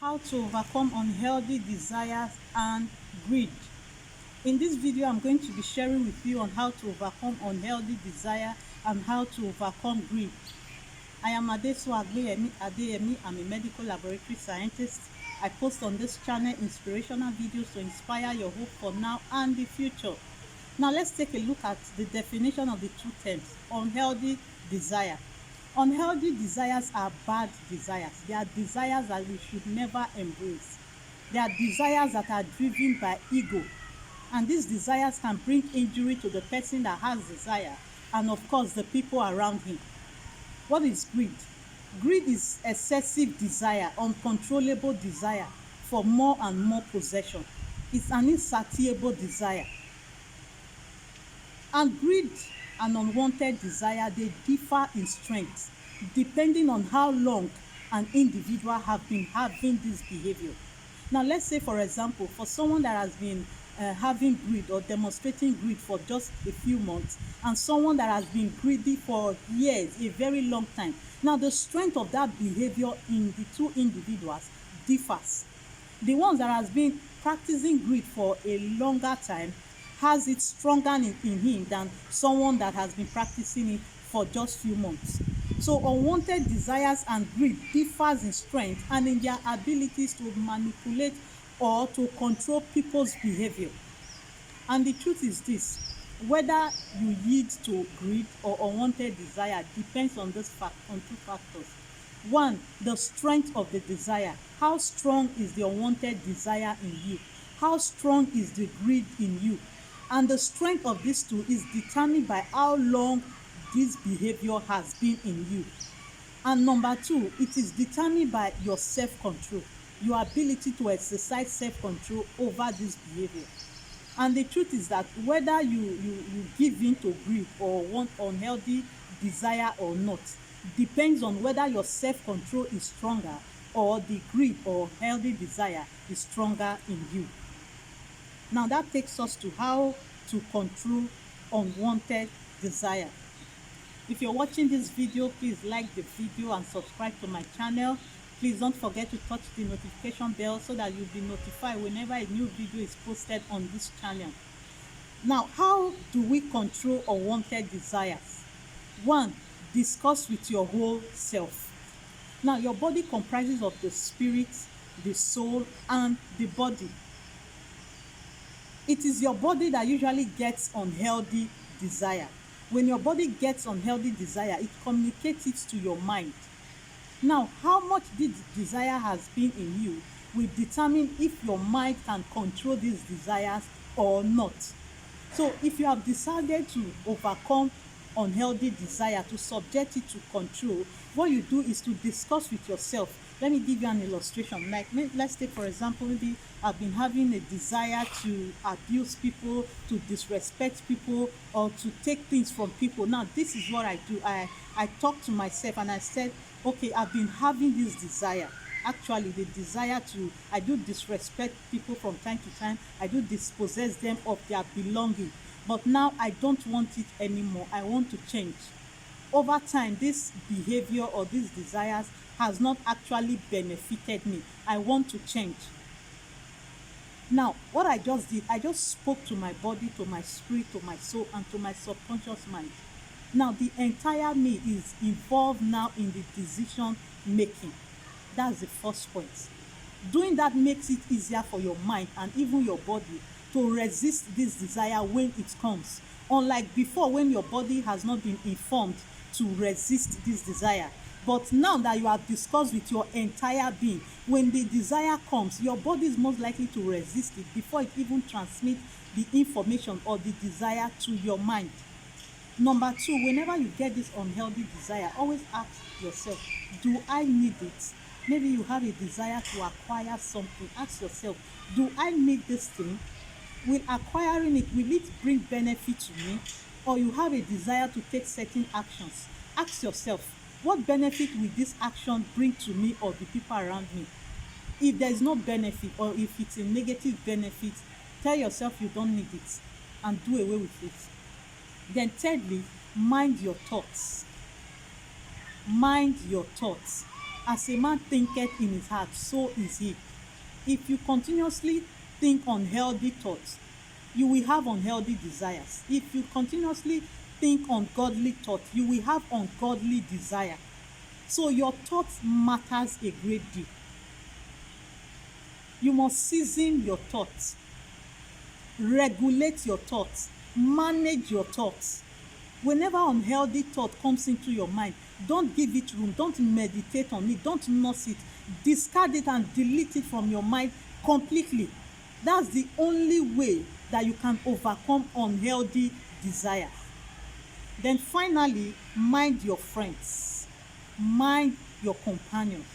How to overcome unhealthy desires and greed. In this video, I'm going to be sharing with you on how to overcome unhealthy desire and how to overcome greed. I am Adesu Adeyemi. I'm a medical laboratory scientist. I post on this channel inspirational videos to inspire your hope for now and the future. Now let's take a look at the definition of the two terms, unhealthy desire. Unhealthy desires are bad desires. They are desires that we should never embrace. They are desires that are driven by ego. And these desires can bring injury to the person that has desire and of course the people around him. What is greed? Greed is excessive desire, uncontrollable desire for more and more possession. It's an insatiable desire. And greed and unwanted desire, they differ in strength depending on how long an individual have been having this behavior. Now let's say, for example, for someone that has been having greed or demonstrating greed for just a few months, and someone that has been greedy for years, a very long time. Now the strength of that behavior in the two individuals differs. The ones that has been practicing greed for a longer time has it stronger in him than someone that has been practicing it for just few months. So unwanted desires and greed differs in strength and in their abilities to manipulate or to control people's behavior. And the truth is this: whether you yield to greed or unwanted desire depends on on two factors. One, the strength of the desire. How strong is the unwanted desire in you? How strong is the greed in you? And the strength of these two is determined by how long this behavior has been in you. And number two, it is determined by your self-control, your ability to exercise self-control over this behavior. And the truth is that whether you give in to greed or want unhealthy desire or not depends on whether your self-control is stronger or the greed or healthy desire is stronger in you. Now that takes us to how to control unwanted desire. If you're watching this video, please like the video and subscribe to my channel. Please don't forget to touch the notification bell so that you'll be notified whenever a new video is posted on this channel. Now, how do we control unwanted desires? One, discuss with your whole self. Now, your body comprises of the spirit, the soul, and the body. It is your body that usually gets unhealthy desire. When your body gets unhealthy desire, it communicates it to your mind. Now, how much this desire has been in you will determine if your mind can control these desires or not. So, if you have decided to overcome unhealthy desire, to subject it to control, what you do is to discuss with yourself. Let me give you an illustration. Like, let's take for example, maybe I've been having a desire to abuse people, to disrespect people, or to take things from people. Now this is what I do. I talk to myself and I said, okay, I've been having this desire. Actually, the desire to, I do disrespect people from time to time. I do dispossess them of their belonging. But now I don't want it anymore. I want to change. Over time, this behavior or these desires has not actually benefited me. I want to change. Now, what I just did, I just spoke to my body, to my spirit, to my soul, and to my subconscious mind. Now, the entire me is involved now in the decision making. That's the first point. Doing that makes it easier for your mind and even your body to resist this desire when it comes. Unlike before, when your body has not been informed to resist this desire. But now that you have discussed with your entire being, when the desire comes, your body is most likely to resist it before it even transmits the information or the desire to your mind. Number two, whenever you get this unhealthy desire, always ask yourself, do I need it? Maybe you have a desire to acquire something. Ask yourself, do I need this thing? Will acquiring it, will it bring benefit to me? Or you have a desire to take certain actions. Ask yourself, what benefit will this action bring to me or the people around me? If there is no benefit, or if it's a negative benefit, tell yourself you don't need it and do away with it. Then thirdly, mind your thoughts. Mind your thoughts. As a man thinketh in his heart, so is he. If you continuously think unhealthy thoughts, you will have unhealthy desires. If you continuously think ungodly thoughts, you will have ungodly desire. So your thoughts matters a great deal. You must season your thoughts, regulate your thoughts, manage your thoughts. Whenever unhealthy thought comes into your mind, don't give it room, don't meditate on it, don't nurse it. Discard it and delete it from your mind completely. That's the only way that you can overcome unhealthy desire. Then finally, mind your friends, mind your companions,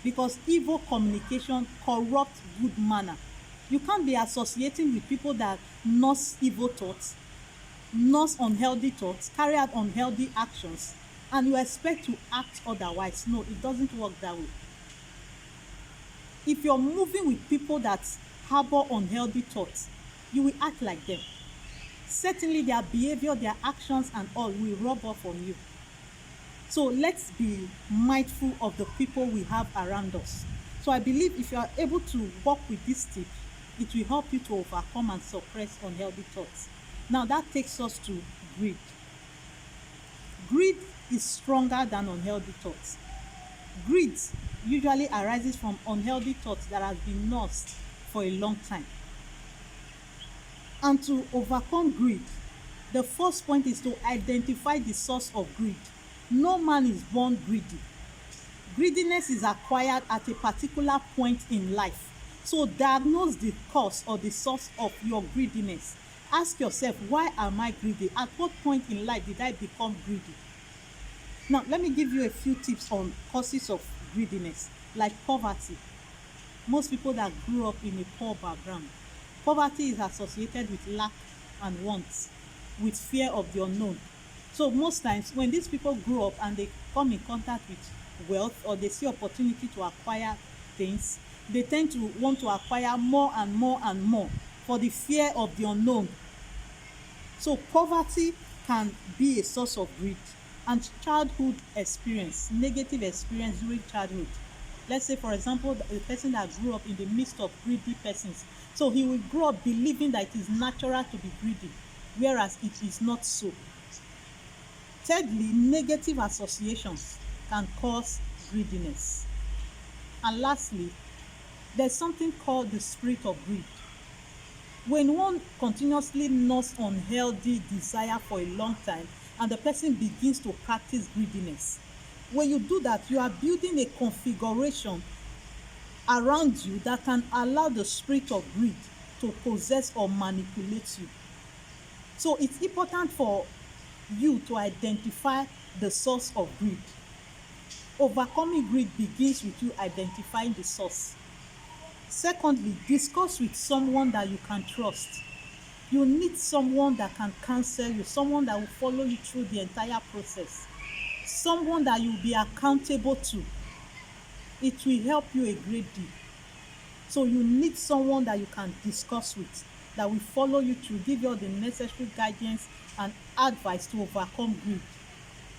because evil communication corrupts good manner. You can't be associating with people that nurse evil thoughts, nurse unhealthy thoughts, carry out unhealthy actions, and you expect to act otherwise. No, it doesn't work that way. If you're moving with people that harbor unhealthy thoughts, you will act like them. Certainly their behavior, their actions and all will rub off on you. So let's be mindful of the people we have around us. So I believe if you are able to work with this tip, it will help you to overcome and suppress unhealthy thoughts. Now that takes us to greed. Greed is stronger than unhealthy thoughts. Greed usually arises from unhealthy thoughts that has been nursed for a long time. And to overcome greed, the first point is to identify the source of greed. No man is born greedy. Greediness is acquired at a particular point in life. So diagnose the cause or the source of your greediness. Ask yourself, why am I greedy? At what point in life did I become greedy? Now, let me give you a few tips on causes of greediness, like poverty. Most people that grew up in a poor background, poverty is associated with lack and wants, with fear of the unknown. So most times when these people grow up and they come in contact with wealth, or they see opportunity to acquire things, they tend to want to acquire more and more and more for the fear of the unknown. So poverty can be a source of greed. And childhood experience, negative experience during childhood. Let's say, for example, a person that grew up in the midst of greedy persons, so he will grow up believing that it is natural to be greedy, whereas it is not so. Thirdly, negative associations can cause greediness. And lastly, there's something called the spirit of greed. When one continuously nurses unhealthy desire for a long time and the person begins to practice greediness, when you do that, you are building a configuration around you that can allow the spirit of greed to possess or manipulate you. So it's important for you to identify the source of greed. Overcoming greed begins with you identifying the source. Secondly, discuss with someone that you can trust. You need someone that can counsel you, someone that will follow you through the entire process, someone that you'll be accountable to. It will help you a great deal. So you need someone that you can discuss with, that will follow you through, give you all the necessary guidance and advice to overcome greed.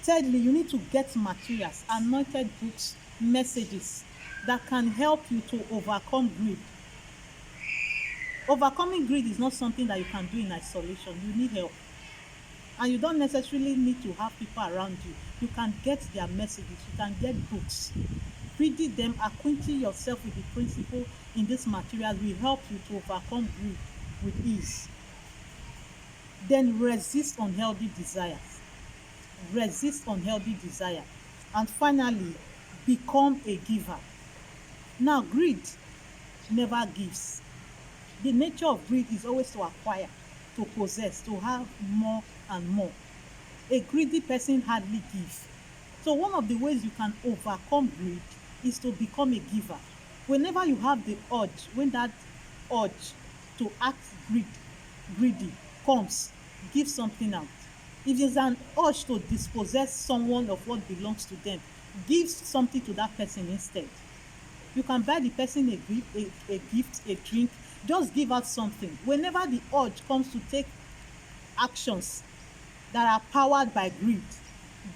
Thirdly, you need to get materials, anointed books, messages that can help you to overcome greed. Overcoming greed is not something that you can do in isolation. You need help. And you don't necessarily need to have people around you. You can get their messages, you can get books. Reading them, acquainting yourself with the principle in this material will help you to overcome greed with ease. Then resist unhealthy desires. Resist unhealthy desire. And finally, become a giver. Now, greed never gives. The nature of greed is always to acquire, to possess, to have more and more. A greedy person hardly gives. So one of the ways you can overcome greed is to become a giver. Whenever you have the urge, when that urge to act greedy comes, give something out. If there's an urge to dispossess someone of what belongs to them, give something to that person instead. You can buy the person a gift, a drink, just give out something. Whenever the urge comes to take actions that are powered by greed,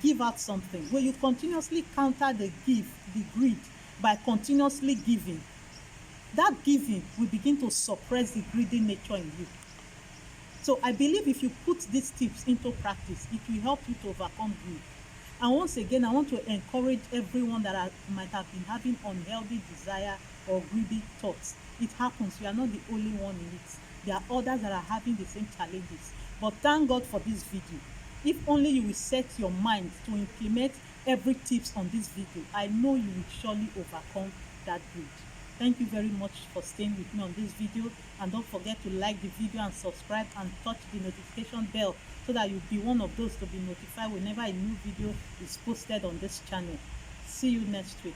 give out something, when you continuously counter the greed by continuously giving, that giving will begin to suppress the greedy nature in you. So I believe if you put these tips into practice, it will help you to overcome greed. And once again, I want to encourage everyone that might have been having unhealthy desire or greedy thoughts. It happens. You are not the only one in it. There are others that are having the same challenges. But thank God for this video. If only you will set your mind to implement every tips on this video, I know you will surely overcome that greed. Thank you very much for staying with me on this video, and don't forget to like the video and subscribe and touch the notification bell so that you'll be one of those to be notified whenever a new video is posted on this channel. See you next week.